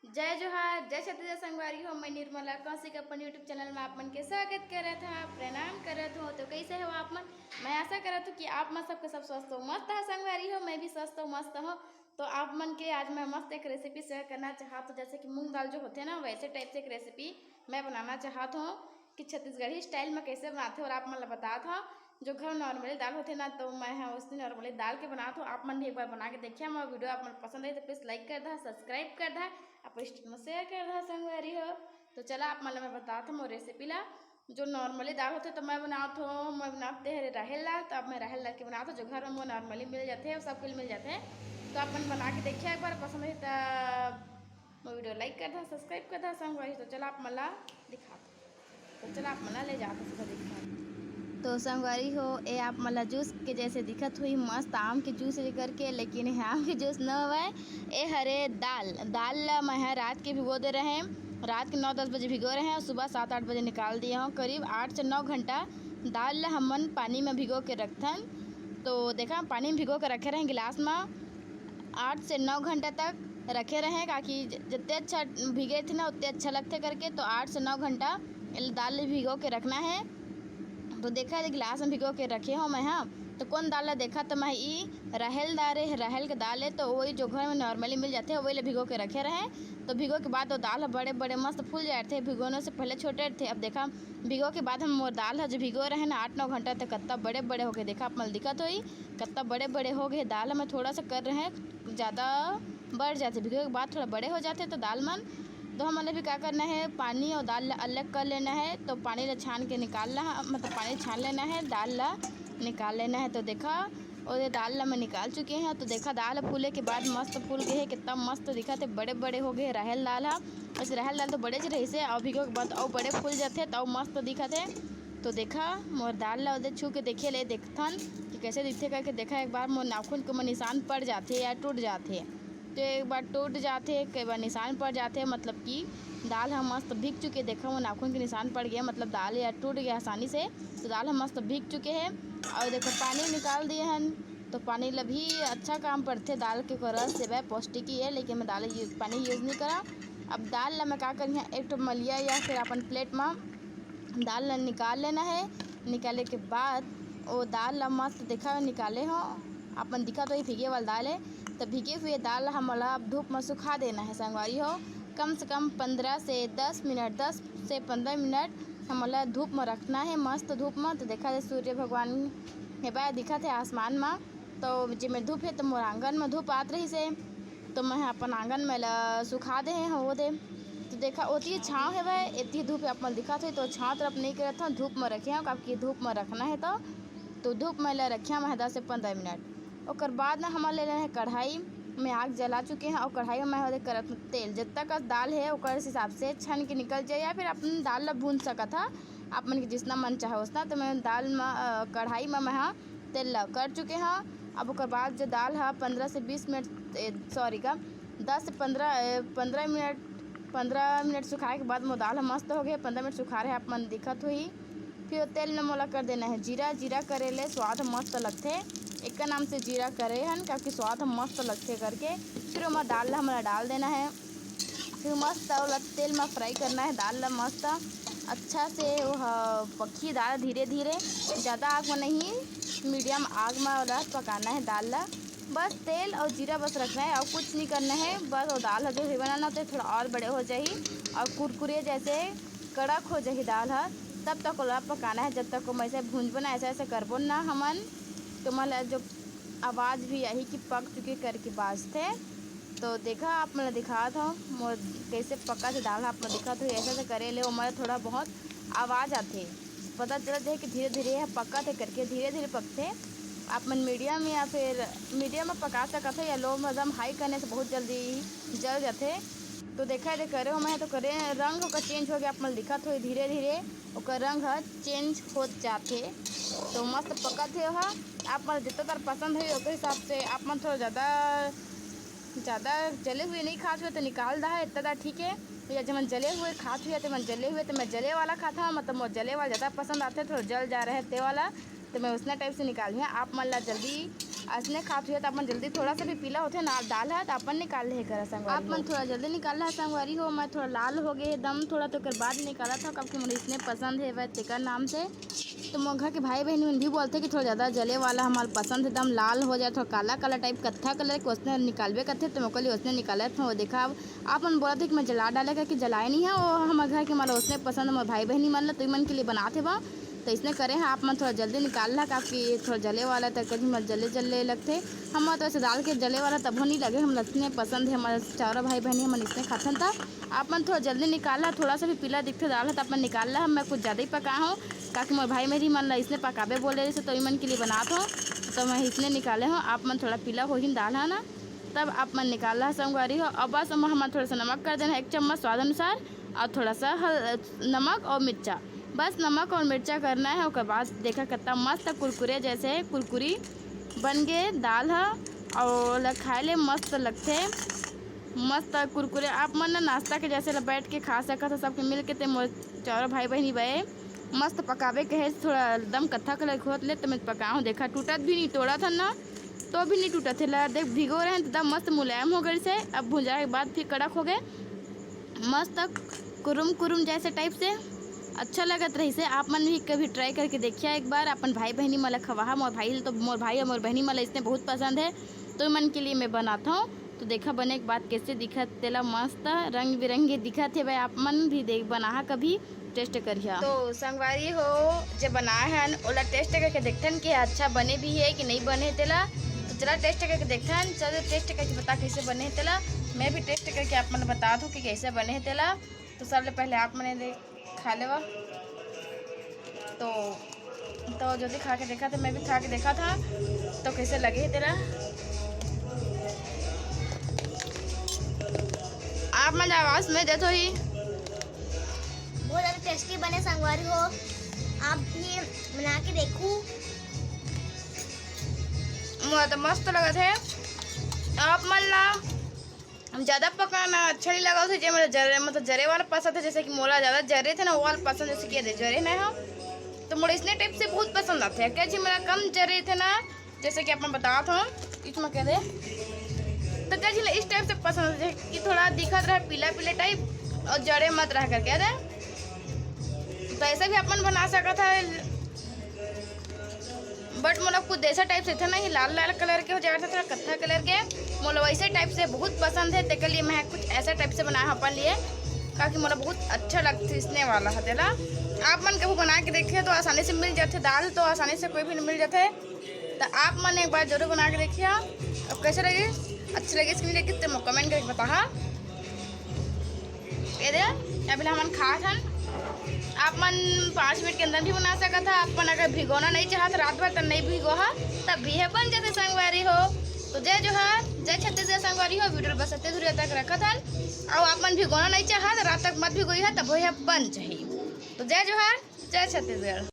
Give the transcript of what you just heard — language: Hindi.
जय जोहार जय छत्तीसगढ़ संगवारी हो। मैं निर्मला कौशिक अपन यूट्यूब चैनल में आप मन के स्वागत करत था, प्रणाम करत हो। तो कैसे हो आप मन? मैं आशा करत हूँ कि आप मन सबके सब स्वस्थ हो, मस्त है संगवारी हो। मैं भी स्वस्थ हूँ, मस्त हो। तो आप मन के आज मैं मस्त एक रेसिपी शेयर करना चाहता हूँ। जैसे कि मूंग दाल जो होते हैं ना, वैसे टाइप से एक रेसिपी मैं बनाना चाहता हूँ कि छत्तीसगढ़ी स्टाइल में कैसे बनाते हो और आप मन बताता था। जो घर नॉर्मली दाल होते ना, तो मैं उस दिन नॉर्मली दाल के बनाता हूँ। आप मन भी एक बार बना के देखिए। मैं वीडियो आप मन पसंद आई तो प्लीज़ लाइक कर दा, सब्सक्राइब कर दा, आप स्टेट में शेयर कर दा संगवारी हो। तो चला आप मतलब मैं बताता हूँ रेसिपी ला। जो नॉर्मली दाल होते तो मैं बनाता हूँ, मैं बनाते हैं राहेल दाल। तो अब मैं राहेल दाल के बनाता हूँ, जो घर में वो नॉर्मली मिल जाते हैं, सबके लिए मिल जाते हैं। तो आप मन बना के देखिए एक बार, पसंद है तो वीडियो लाइक कर दा, सब्सक्राइब कर दा संगवारी। तो चला आप मला दिखाता, तो चला आप मला ले जाते सीधा दिखा। तो संगवारी हो, ये आप मला जूस के जैसे दिखत हुई, मस्त आम के जूस करके, लेकिन ये आम के जूस न हुआ। ये हरे दाल ला मैं रात के भिगो दे रहे हैं। रात के 9-10 बजे भिगो रहे हैं और सुबह 7-8 बजे निकाल दिए हूँ। करीब 8 से 9 घंटा दाल ला हमन पानी में भिगो के रखथन। तो देखा पानी में भिगो के रखे रहे गिलास में 8 से 9 घंटा तक रखे रहे, ताकि जितने अच्छा भिगे थे ना उतने अच्छा लगते करके। तो 8 से 9 घंटा दाल भिगो के रखना है। तो देखा गिलास में भिगो के रखे हो मैं। हाँ, तो कौन दाल ला देखा तो मैं राहेल दाल है, राहेल के दाल है। तो वही जो घर में नॉर्मली मिल जाते हैं वही ले भिगो के रखे रहे। तो भिगो के बाद वो दाल बड़े बड़े मस्त फूल जाए थे, भिगोने से पहले छोटे थे। अब देखा भिगो के बाद हम दाल है जो भिगो रहे ना 8-9 घंटा तक, कत्ता बड़े बड़े हो गए। देखा आप मल दिक्कत हुई, कत्ता बड़े बड़े हो गए। दाल में थोड़ा सा कर रहे हैं, ज़्यादा बढ़ जाते, भिगो के बाद थोड़ा बड़े हो जाते तो दाल मन। तो हमें भी क्या करना है, पानी और दाल अलग कर लेना है। तो पानी ला छान के निकालना है, मतलब पानी छान लेना है, दाल ला निकाल लेना है। तो देखा और ये दाल ला मैं निकाल चुके हैं। तो देखा दाल फूले के बाद मस्त फूल गए हैं, कितना मस्त दिखा थे, बड़े बड़े हो गए। राहेल दाल है, वैसे राहेल दाल तो बड़े ज रही से, और भिगो के बाद और बड़े फूल जाते तो मस्त दिखा थे। तो देखा मोर दाल ला उधर छू के देखिए ले देखथन कि कैसे दिखते करके। देखा एक बार मोर नाखून के निशान पड़ जाते या टूट जाते। तो एक बार टूट जाते, कई बार निशान पड़ जाते, मतलब कि दाल हम मस्त भीग चुके। देखा वो नाखून के निशान पड़ गया, मतलब दाल या टूट गया आसानी से। तो दाल हम मस्त भीग चुके हैं और देखो पानी निकाल दिए हैं। तो पानी ला भी अच्छा काम पड़ते, दाल के रस से वह पौष्टिक ही है, लेकिन मैं पानी यूज़ नहीं करा। अब दाल ला मैं क्या करी, एक मलिया या फिर अपन प्लेट में दाल ला निकाल लेना है। निकाले के बाद वो दाल ला मस्त देखा निकाले हो अपन, दिखा तो ये भीगे वाला दाल है। तो भीगे हुए दाल हमारा अब धूप में सुखा देना है संगवारी हो। कम से कम 15 से 10 मिनट, 10 से 15 मिनट हमारा धूप में रखना है, मस्त धूप में। तो देखा जाए सूर्य भगवान हे बाय दिखा थे आसमान में। तो जिसमें धूप है तो मोर आंगन में धूप आत रही से, तो मैं अपन आंगन में सुखा दे हैं हो दे। तो देखा ओती छाँव है भाई, इतनी धूप अपन दिखा थे। तो छाँव तरफ नहीं करता हूँ, धूप में रखे हैं, आपकी धूप में रखना है। तो धूप में रखे मैं 10 से 15 मिनट। और बाद में हमारे ले रहे हैं कढ़ाई में, आग जला चुके हैं और कढ़ाई में मैं करत तेल जितना का दाल है और हिसाब से छन के निकल जाए, या फिर अपन दाल ला भून सका था आप मन के जितना मन चाहे उतना। तो मैं दाल में कढ़ाई में मैं तेल ला कर चुके हैं। अब उसके बाद जो दाल है 15 से 20 मिनट, सॉरी का 10 से 15 मिनट सुखाए के बाद वो दाल मस्त हो गए। 15 मिनट सुखा रहे आप मन दिखत हुई। फिर तेल में मोला कर देना है जीरा करे ले स्वाद मस्त लगते। एक नाम से जीरा करे हैं, क्योंकि स्वाद मस्त लगते करके। फिर वह दाल हमारा डाल देना है, फिर मस्त तेल में फ्राई करना है दाल ला मस्त अच्छा से। वह पकी दाल धीरे धीरे, ज़्यादा आग में नहीं, मीडियम आग में पकाना है दाल ला। बस तेल और जीरा बस रखना है और कुछ नहीं करना है। बस वो दाल है जो है बनाना तो थोड़ा और बड़े हो जाए और कुरकुरे जैसे कड़क हो जाए दाल है, तब तक ओला पकाना है। जब तक वो ऐसे भूंजबो ना, ऐसे करबो ना हमन, तो मतलब जो आवाज़ भी यही कि पक चुकी करके बाजते। तो देखा आप मतलब दिखा था मोर कैसे पका थे दाल, आप मतलब दिखा था ऐसे से करे ले, वो मतलब थोड़ा बहुत आवाज़ आते, पता चलता है कि धीरे धीरे यह पका थे करके, धीरे धीरे पकते। आप मन मीडियम या फिर मीडियम में पका सकते, या लो एकदम हाई करने से बहुत जल्दी जल जाते। तो देखा दे करे हो मैं तो करे रंग का चेंज हो गया, आप मन दिखा तो धीरे धीरे उसका रंग है चेंज हो जाते। तो मस्त पका थे वह। आप मन जितना तर पसंद है उसके हिसाब से आप मन थोड़ा ज़्यादा जले हुए नहीं खाते हुए तो निकाल दा है, इतना ठीक है। या जब मैं जले हुए खाते हुए तो मैं जले हुए तो मैं जले वाला खाता हूँ, मतलब मुझे जले वाला ज़्यादा पसंद आते हैं, थोड़ा जल जा रहे थे वाला, तो मैं उतना टाइप से निकाली है। आप मन ला जल्दी असने खात हुए तो अपन जल्दी थोड़ा सा भी पीला होते ना दाल है तो अपन निकाल ले कर संगवारी अपन थोड़ा जल्दी निकाल है संगवारी हो। मैं थोड़ा लाल हो गए दम थोड़ा तो कर बाद निकाला था कब कि मुझे इतने पसंद है वह तिकर नाम से। तो मोघा के भाई बहन भी बोलते कि थोड़ा ज़्यादा जले वाला हमारा पसंद है, एकदम लाल हो जाए, थोड़ा काला काला टाइप कत्था कलर के उसने निकालबे करते तो मोको लिए उसने निकाला था। वो देखा अब आप मन बोला थे कि मैं जला डालेगा कि जलाए नहीं है, वो हमारे घर के माला उसने पसंद है, हमारे भाई बहनी मन तो मन के लिए बनाते बा तो इसने करे हैं। आप मन थोड़ा जल्दी निकाल रहा काफ़ी थोड़ा जले वाला तक कभी मत जले जले लगते हम तो ऐसे डाल के जले वाला तब नहीं लगे, हम इतने पसंद है हमारे चारों भाई बहनी हम इतने खाते था। आप मन थोड़ा जल्दी निकाल रहा, थोड़ा सा भी पीला दिखते डाल है तो अपन निकाल रहा। मैं कुछ ज़्यादा ही पका हूँ ताकि मेरे भाई मेरी मन इसने पकाबे बोले रही से तो मन के लिए बनाता हूँ तो मैं इसने निकाले हूँ। आप मन थोड़ा पीला हो ही डाल है ना तब आप मन निकाल रहा संगवारी हो। और बस हम थोड़ा सा नमक कर देना 1 चम्मच स्वाद अनुसार और थोड़ा सा नमक और मिर्चा, बस नमक और मिर्चा करना है। उसके बाद देखा कितना मस्त कुरकुरे जैसे कुरकुरी बन गए दाल है और खाए ले मस्त लगते मस्त कुरकुरे। आप मन ना नाश्ता के जैसे बैठ के खा सका था सबके मिल के ते चारों भाई बहनी बहे मस्त पकावे के है थोड़ा एकदम कत्था कलर खोद ले तो मैं पकाऊँ। देखा टूटत भी नहीं, तोड़ा था ना तो भी नहीं टूटा थे ला देख भिगो रहे हैं तो एकदम मस्त मुलायम हो गए से। अब भुजाए के बाद फिर कड़क हो गए मस्त कुरुम कुरुम जैसे टाइप से अच्छा लगत रही से। आप मन भी कभी ट्राई करके देखिए एक बार अपन भाई बहनी मला खवाहा। मोर भाई तो मोर भाई और मोर बहनी मला इसने बहुत पसंद है तो मन के लिए मैं बनाता हूँ। तो देखा बने के बाद कैसे दिखत तेला मस्त रंग बिरंगे दिखत है भाई। आप मन भी देख बना कभी टेस्ट करिए। तो संगवारी हो जब बनाए हैं ओला टेस्ट करके देखते कि अच्छा बने भी है कि नहीं बने तेला। तो चला टेस्ट करके देखते हैं, चलो टेस्ट करके बता कैसे बने हैं तेला। मैं भी टेस्ट करके आप मन बता दूँ कि कैसे बने हैं तेला। तो सबसे पहले आप मैंने खा लेवा तो जो भी खा के देखा था मैं भी खा के देखा था तो कैसे लगे तेरा। आप मन आवाज़ में दे तो ही बहुत ज़्यादा टेस्टी बने संगवारी हो, आप भी बना के देखो। मुझे तो मस्त लगा थे। आप मन ला ज़्यादा पकाना अच्छा नहीं लगा उसे जो मेरा जरे मतलब जरे वाला पसंद है, जैसे कि मोला ज़्यादा जरे थे ना वो वाला पसंद जैसे कि जरे नहीं हो तो मुझे इसने टाइप से बहुत पसंद आते हैं। क्या जी मेरा कम जरे थे ना जैसे कि अपन बता था इसमें कह दे तो क्या जी इस टाइप से पसंद है कि थोड़ा दिखत रहा पीला पीला टाइप और जड़े मत रह कर कह दे। तो ऐसा भी अपन बना सका था बट मतलब कुछ ऐसा टाइप से था ना ही लाल लाल कलर के हो जाता था कत्था कलर के मतलब वैसे टाइप से बहुत पसंद है। तो लिए मैं कुछ ऐसा टाइप से बनाया अपन लिए ताकि मतलब बहुत अच्छा लगता इसने वाला है तेला। आप मन कभी बना के देखे तो आसानी से मिल जाते दाल तो आसानी से कोई भी नहीं मिल जाते। तो आप मन एक बार जरूर बना के देखिए अब कैसे लगे अच्छी लगे इसकी लगे तो कमेंट करके बता। ये दे अभी हम खा था आप मन 5 मिनट के अंदर भी बना सका था। आप मन अगर भिगोना नहीं चाहते रात भर तक नहीं भिगो है तब भी है बन जाते संगवारी हो। तो जय जोहार जय छत्तीसगढ़ संगवारी हो। वीडियो बस सत्य दूर तक रखा था और आप मन भिगोना नहीं चाहते रात तक मत भिगोई है तब वो बन चाहिए। तो जय जोहार जय छत्तीसगढ़।